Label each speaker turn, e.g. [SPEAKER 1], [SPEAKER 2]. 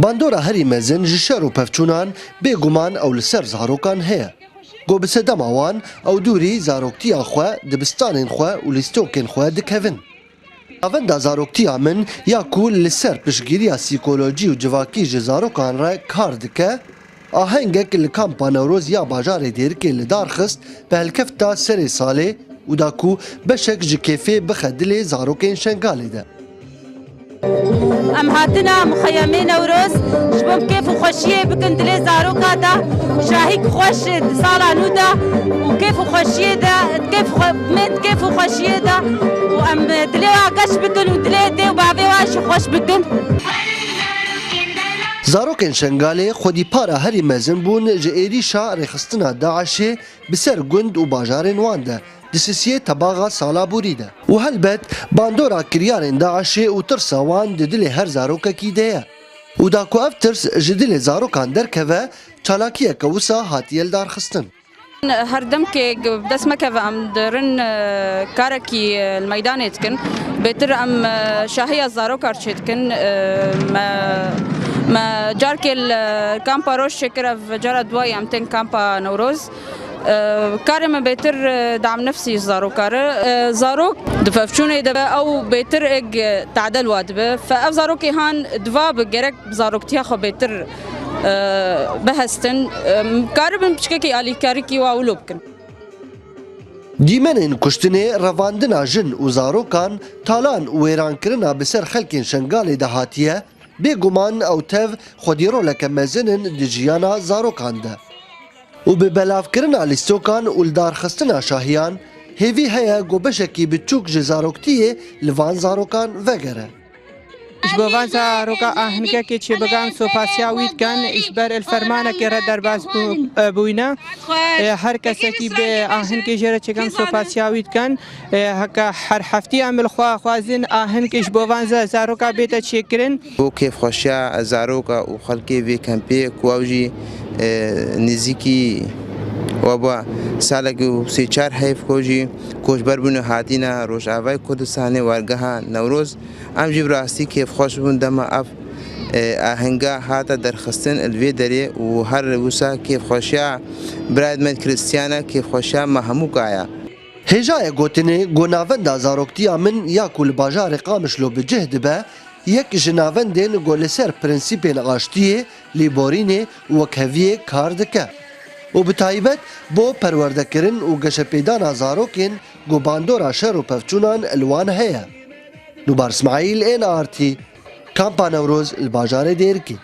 [SPEAKER 1] باندۆرە هەری مەزن ji şer û pevçûnan bêguman ew li ser zarokan heye. Got bi sedema wan ew dûrî zaroktiya xwe, dibistanên xwe û lîstokên xwe dikevin. Navenda zaroktiya min ya ku li ser piştgiriya psîkolojî û civakî ji zarokan re kar dike, ahengek li kampa Newroz ya bajarê Dêrikê li dar xist bi helkefta serê salê û da ku beşek ji kêfê bixe dilê zarokên Şengalê de.
[SPEAKER 2] ام هاتنا مخيمي نوروز جبم كيف وخشيه بكن دلي زاروكا دا شاهيك خوش صالا نودا وكيف وخشيه دا كيف وخشيه دا وام دلي واقش بكن ودلي دي وبعضي واش خوش بكن.
[SPEAKER 1] Zarokên Şengalê xwedîpara herî mezin bûn ji êrîşa rêxistina Daişê bi ser gund û bajarên wan de di sisiyê tebaxa Salaborî de. û helbet bandora kiryarên Daişê û tirsa wan di dilê her zarokekî de ye. û da ku ev tirs ji dilê zarokan derkeve, çalakiyeke wisa hatiye li darxistin.
[SPEAKER 3] هر دم که دست مکه ام درن کارکی الميدان اتکن بهتر ام شاهی زارو کار چتکن ما جار که کامپا روش شکر و جار دوای ام تن کامپا نوروز کارم بهتر دعم نفسي زارو کار زارو دفافشونه دبا او بهتر اگ تعدل وادبه فاف زارو که هان دوا بگرک زاروکتیا خو بهتر بهستن کاربن بچکه الیکاری کی واولو بکن.
[SPEAKER 1] Dîmenên kuştinê, revandina jin û zarokan, talan û wêrankirina bi ser xelkên Şengalê de hatiye, bêguman ew tev xwedîroleke mezinin di jiyana zarokan de. û bi belavkirina lîstokan û li darxistina şahiyan, hêvî heye got beşekî biçûk ji zaroktiyê li van zarokan vegere.
[SPEAKER 4] اش بوان زاروکا آهنگه که چی بگم سوپاسیا وید کن اش بر الفرمانه که را درباز بوینا هر کسی که به آهنگه جره چکم سوپاسیا وید کن هکا هر هفته عمل خوازن آهنگه اش بوان زاروکا بیت چیکرن
[SPEAKER 5] او کیف خوشیا زاروکا و خلکی وی کمپی کواوجی نزیکی و با سالگی سی چار حیف کوجی کوچبر بونه هاتینا روشاوای کردستان وارگاه نوروز ام جیب راستی کیف خوش بون دم اف آهنگا هاتا درخستن الوی دری و هر وسا کیف خوشیا براد من کریستیانا کیف خوشیا مهمو کایا.
[SPEAKER 1] Hêjaya gotinê gonavenda zaroktiya min ya ku li bajarê Qamişlo bi cih dibe, yek ji navendên got li ser prinsîpên aştiyê, lêborînê û wekheviyê kar dike. û bi taybet bo perwerdekirin û geşepêdana zarokên got bandora şer û pevçûnan li wan heye. Nûbar İsmaîl, NRT, Kampa Newroz li bajarê Dêrikê.